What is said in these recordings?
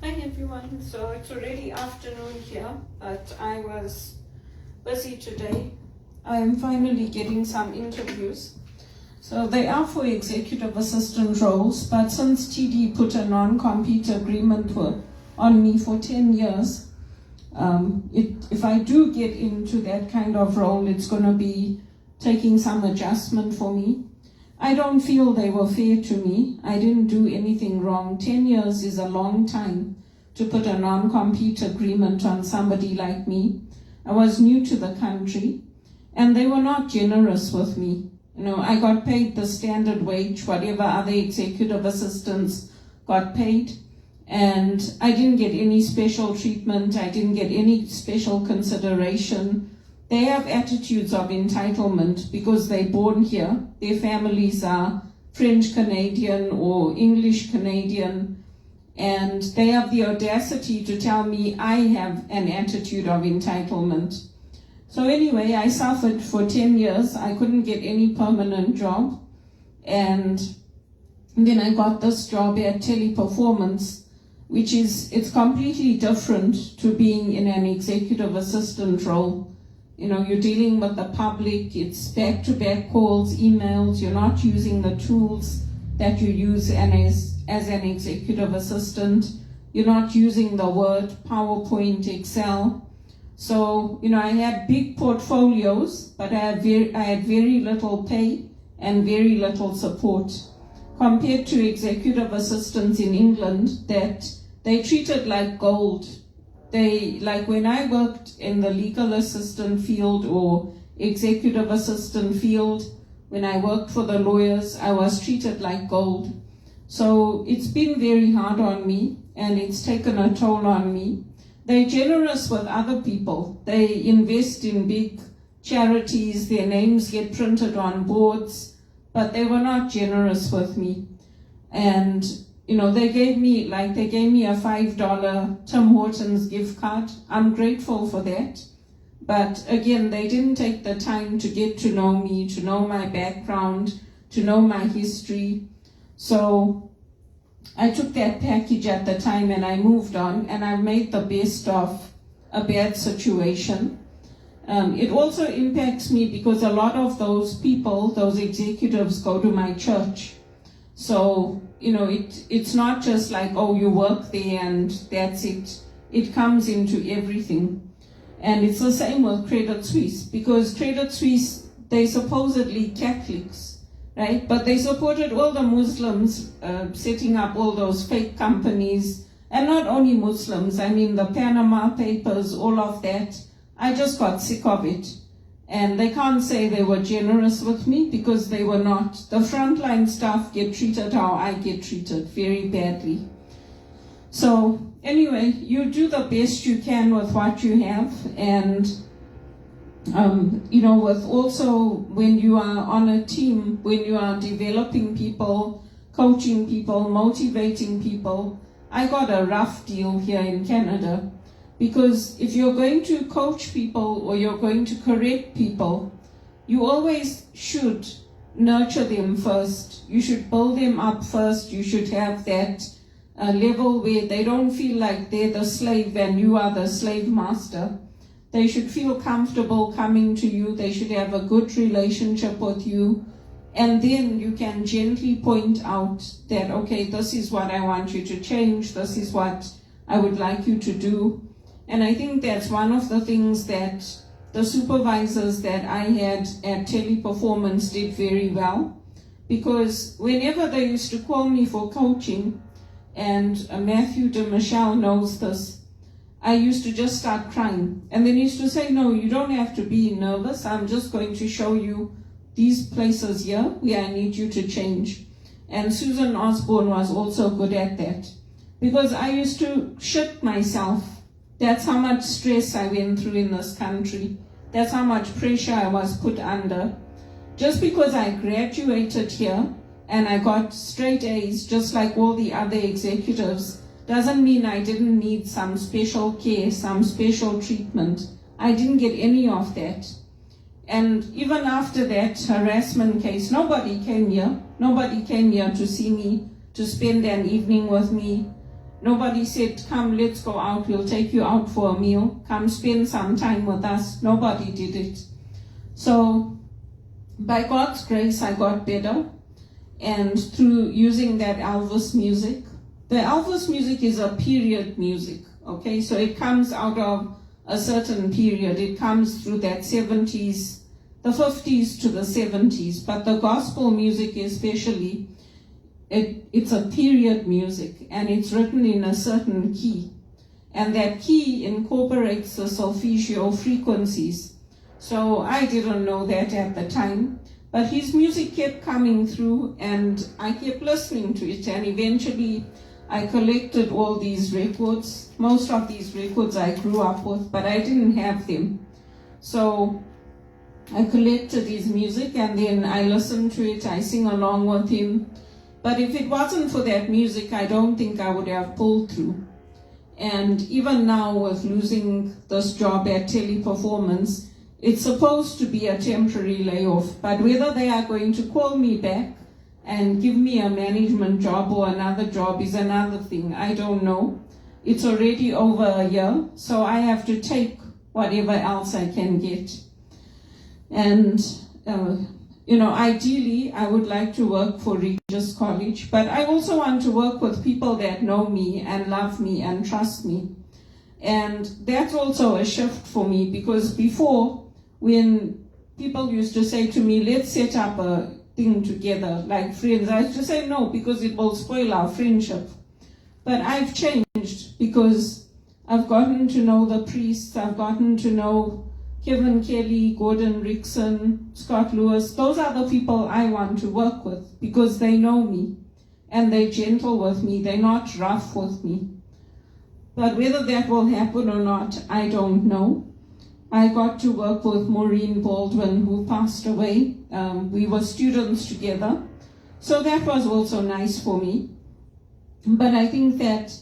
Hi everyone, so it's already afternoon here, but I was busy today. I am finally getting some interviews. So they are for executive assistant roles, but since TD put a non-compete agreement on me for 10 years, if I do get into that kind of role, it's going to be taking some adjustment for me. I don't feel they were fair to me. I didn't do anything wrong. 10 years is a long time to put a non-compete agreement on somebody like me. I was new to the country, and they were not generous with me. I got paid the standard wage, whatever other executive assistants got paid, and I didn't get any special treatment. I didn't get any special consideration. They have attitudes of entitlement because they're born here. Their families are French Canadian or English Canadian, and they have the audacity to tell me I have an attitude of entitlement. So anyway, I suffered for 10 years. I couldn't get any permanent job, and then I got this job at Teleperformance, which it's completely different to being in an executive assistant role. You're dealing with the public, it's back-to-back calls, emails, you're not using the tools that you use as an executive assistant. You're not using the Word, PowerPoint, Excel. So, I had big portfolios, but I had very little pay and very little support. Compared to executive assistants in England, that they treated like gold. Like when I worked in the legal assistant field or executive assistant field, when I worked for the lawyers, I was treated like gold. So it's been very hard on me, and it's taken a toll on me. They're generous with other people. They invest in big charities, their names get printed on boards, but they were not generous with me. And they gave me a $5 Tim Hortons gift card. I'm grateful for that. But again, they didn't take the time to get to know me, to know my background, to know my history. So I took that package at the time and I moved on, and I made the best of a bad situation. It also impacts me because a lot of those people, those executives, go to my church. So, it's not just like, oh, you work there and that's it. It comes into everything. And it's the same with Credit Suisse, because Credit Suisse, they supposedly Catholics, right? But they supported all the Muslims, setting up all those fake companies. And not only Muslims, the Panama Papers, all of that. I just got sick of it. And they can't say they were generous with me, because they were not. The frontline staff get treated how I get treated, very badly. So anyway, you do the best you can with what you have. And, with also when you are on a team, when you are developing people, coaching people, motivating people, I got a rough deal here in Canada. Because if you're going to coach people or you're going to correct people, you always should nurture them first. You should build them up first. You should have that level where they don't feel like they're the slave and you are the slave master. They should feel comfortable coming to you. They should have a good relationship with you. And then you can gently point out that, okay, this is what I want you to change. This is what I would like you to do. And I think that's one of the things that the supervisors that I had at Teleperformance did very well. Because whenever they used to call me for coaching, and Matthew de Michel knows this, I used to just start crying. And then he used to say, no, you don't have to be nervous. I'm just going to show you these places here where I need you to change. And Susan Osborne was also good at that. Because I used to shit myself. That's how much stress I went through in this country. That's how much pressure I was put under. Just because I graduated here and I got straight A's just like all the other executives doesn't mean I didn't need some special care, some special treatment. I didn't get any of that. And even after that harassment case, nobody came here. Nobody came here to see me, to spend an evening with me. Nobody said, come, let's go out, we'll take you out for a meal, come spend some time with us. Nobody did it. So by God's grace, I got better. And through using that Elvis music, the Elvis music is a period music, okay? So it comes out of a certain period. It comes through that 70s, the 50s to the 70s. But the gospel music especially, it's a period music, and it's written in a certain key. And that key incorporates the solfeggio frequencies. So I didn't know that at the time. But his music kept coming through, and I kept listening to it, and eventually I collected all these records. Most of these records I grew up with, but I didn't have them. So I collected his music, and then I listened to it, I sing along with him. But if it wasn't for that music, I don't think I would have pulled through. And even now, with losing this job at Teleperformance, it's supposed to be a temporary layoff, but whether they are going to call me back and give me a management job or another job is another thing. I don't know. It's already over a year, so I have to take whatever else I can get. And, ideally, I would like to work for Regis College, but I also want to work with people that know me and love me and trust me. And that's also a shift for me, because before, when people used to say to me, let's set up a thing together like friends, I used to say no, because it will spoil our friendship. But I've changed because I've gotten to know the priests, I've gotten to know Kevin Kelly, Gordon Rickson, Scott Lewis. Those are the people I want to work with because they know me and they're gentle with me, they're not rough with me. But whether that will happen or not, I don't know. I got to work with Maureen Baldwin, who passed away. We were students together. So that was also nice for me. But I think that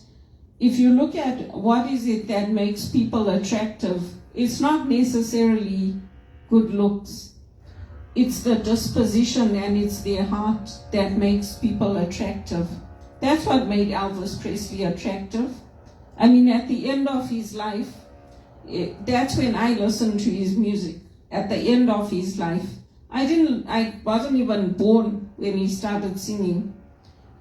if you look at what is it that makes people attractive, it's not necessarily good looks. It's the disposition and it's their heart that makes people attractive. That's what made Elvis Presley attractive. I mean, at the end of his life, that's when I listened to his music, at the end of his life. I wasn't even born when he started singing,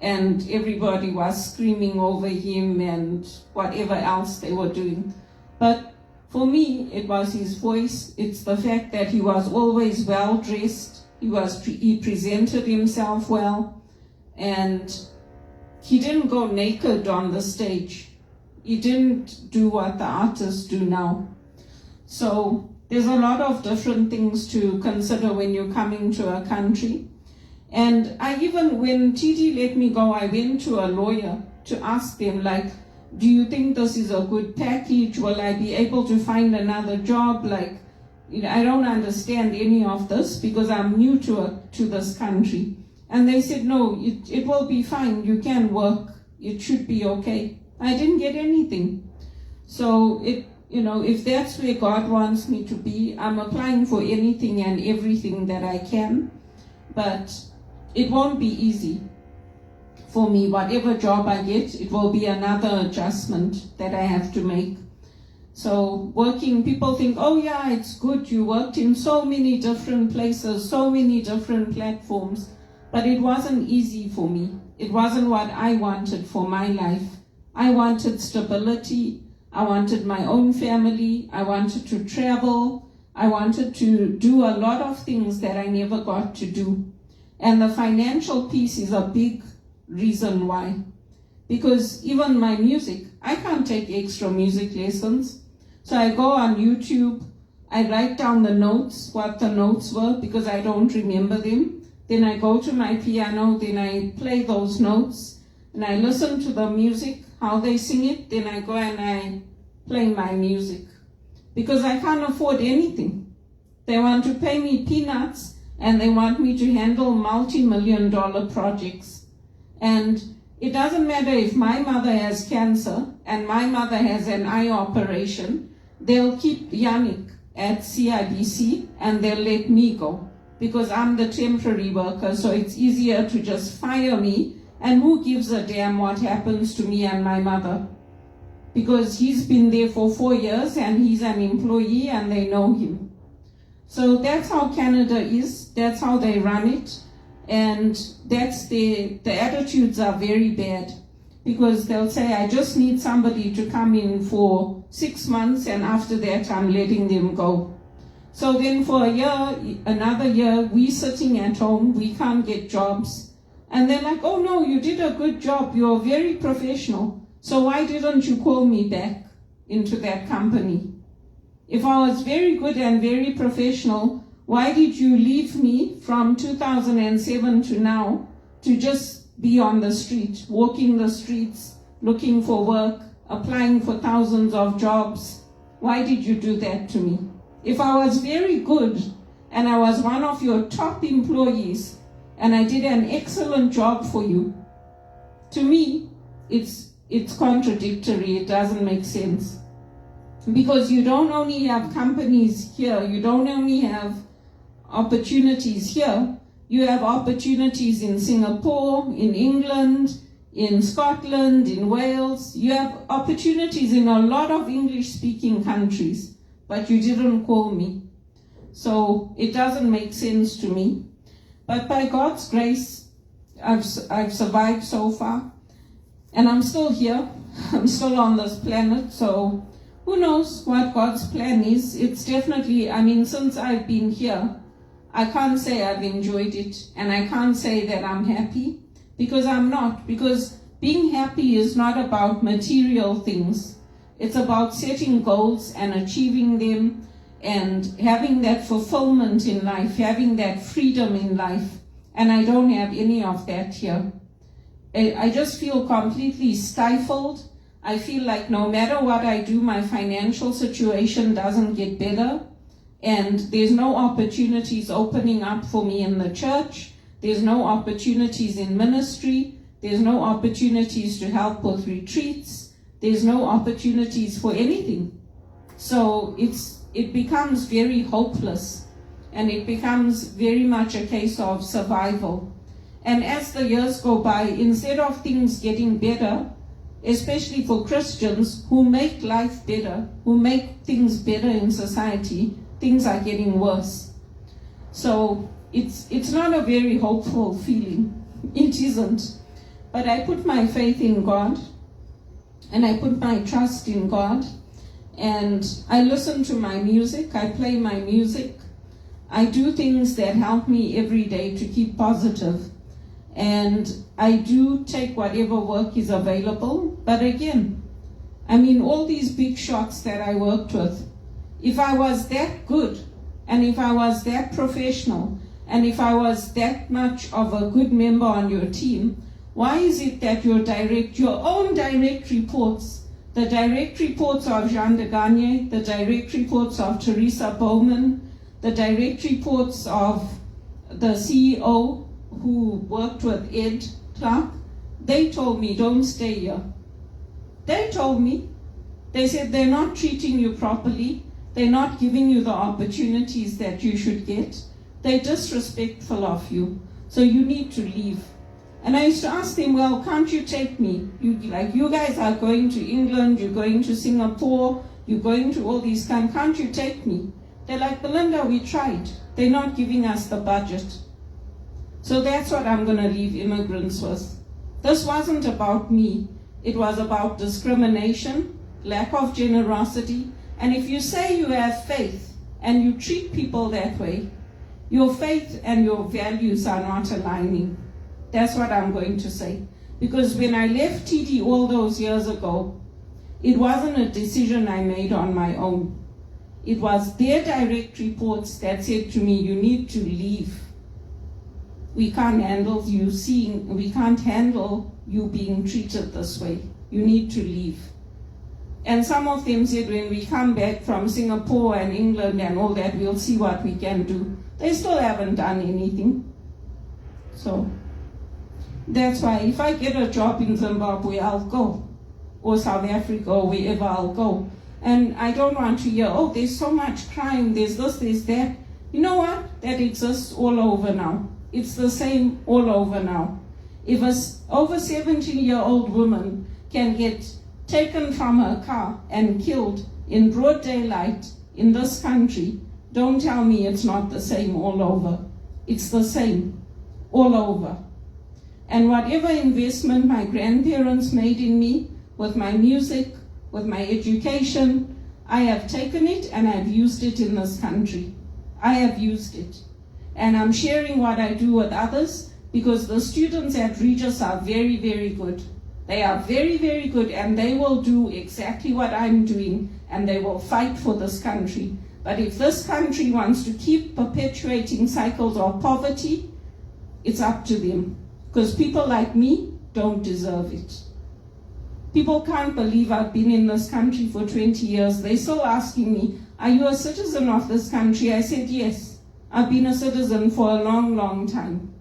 and everybody was screaming over him and whatever else they were doing. But for me, it was his voice. It's the fact that he was always well dressed. He presented himself well, and he didn't go naked on the stage. He didn't do what the artists do now. So there's a lot of different things to consider when you're coming to a country. And when TD let me go, I went to a lawyer to ask them, do you think this is a good package? Will I be able to find another job? I don't understand any of this because I'm new to this country. And they said, no, it will be fine. You can work. It should be okay. I didn't get anything. So if that's where God wants me to be, I'm applying for anything and everything that I can. But it won't be easy for me. Whatever job I get, it will be another adjustment that I have to make. So working, people think, oh yeah, it's good. You worked in so many different places, so many different platforms. But it wasn't easy for me. It wasn't what I wanted for my life. I wanted stability. I wanted my own family. I wanted to travel. I wanted to do a lot of things that I never got to do. And the financial piece is a big reason why. Because even my music, I can't take extra music lessons. So I go on YouTube, I write down the notes, what the notes were, because I don't remember them. Then I go to my piano, then I play those notes, and I listen to the music, how they sing it, then I go and I play my music. Because I can't afford anything. They want to pay me peanuts, and they want me to handle multi-million-dollar projects. And it doesn't matter if my mother has cancer and my mother has an eye operation, they'll keep Yannick at CIBC and they'll let me go because I'm the temporary worker, so it's easier to just fire me And who gives a damn what happens to me and my mother? Because he's been there for 4 years and he's an employee and they know him. So that's how Canada is. That's how they run it. And that's the attitudes are very bad. Because they'll say, I just need somebody to come in for 6 months and after that I'm letting them go. So then for a year, another year, we sitting at home, we can't get jobs. And they're like, oh no, you did a good job, you're very professional. So why didn't you call me back into that company? If I was very good and very professional, why did you leave me from 2007 to now to just be on the street, walking the streets, looking for work, applying for thousands of jobs? Why did you do that to me? If I was very good and I was one of your top employees and I did an excellent job for you, to me, it's contradictory. It doesn't make sense. Because you don't only have companies here, you don't only have opportunities here, you have opportunities in Singapore, in England, in Scotland, in Wales. You have opportunities in a lot of English-speaking countries. But you didn't call me. So it doesn't make sense to me. But by God's grace, I've survived so far. And I'm still here. I'm still on this planet. So who knows what God's plan is. It's definitely, since I've been here, I can't say I've enjoyed it. And I can't say that I'm happy. Because I'm not. Because being happy is not about material things. It's about setting goals and achieving them and having that fulfillment in life, having that freedom in life. And I don't have any of that here. I just feel completely stifled. I feel like no matter what I do, my financial situation doesn't get better. And there's no opportunities opening up for me in the church. There's no opportunities in ministry. There's no opportunities to help with retreats. There's no opportunities for anything. So it becomes very hopeless, and it becomes very much a case of survival. And as the years go by, instead of things getting better, especially for Christians who make life better, who make things better in society, things are getting worse. So it's not a very hopeful feeling. It isn't. But I put my faith in God. And I put my trust in God, and I listen to my music, I play my music, I do things that help me every day to keep positive, and I do take whatever work is available. But again, all these big shots that I worked with, if I was that good, and if I was that professional, and if I was that much of a good member on your team, why is it that your own direct reports, the direct reports of Jean de Gagne, the direct reports of Teresa Bowman, the direct reports of the CEO who worked with Ed Clark, they told me, don't stay here. They told me. They said they're not treating you properly. They're not giving you the opportunities that you should get. They're disrespectful of you. So you need to leave. And I used to ask them, well, can't you take me? You guys are going to England, you're going to Singapore, you're going to all these countries, can't you take me? They're like, Belinda, we tried. They're not giving us the budget. So that's what I'm going to leave immigrants with. This wasn't about me. It was about discrimination, lack of generosity. And if you say you have faith and you treat people that way, your faith and your values are not aligning. That's what I'm going to say. Because when I left TD all those years ago, it wasn't a decision I made on my own. It was their direct reports that said to me, you need to leave. We can't handle you being treated this way. You need to leave. And some of them said, when we come back from Singapore and England and all that, we'll see what we can do. They still haven't done anything. So that's why if I get a job in Zimbabwe, I'll go. Or South Africa, or wherever I'll go. And I don't want to hear, oh, there's so much crime, there's this, there's that. You know what? That exists all over now. It's the same all over now. If a over 17-year-old woman can get taken from her car and killed in broad daylight in this country, don't tell me it's not the same all over. It's the same all over. And whatever investment my grandparents made in me, with my music, with my education, I have taken it and I've used it in this country. I have used it. And I'm sharing what I do with others, because the students at Regis are very, very good. They are very, very good, and they will do exactly what I'm doing, and they will fight for this country. But if this country wants to keep perpetuating cycles of poverty, it's up to them. Because people like me don't deserve it. People can't believe I've been in this country for 20 years. They're still asking me, are you a citizen of this country? I said, yes. I've been a citizen for a long, long time.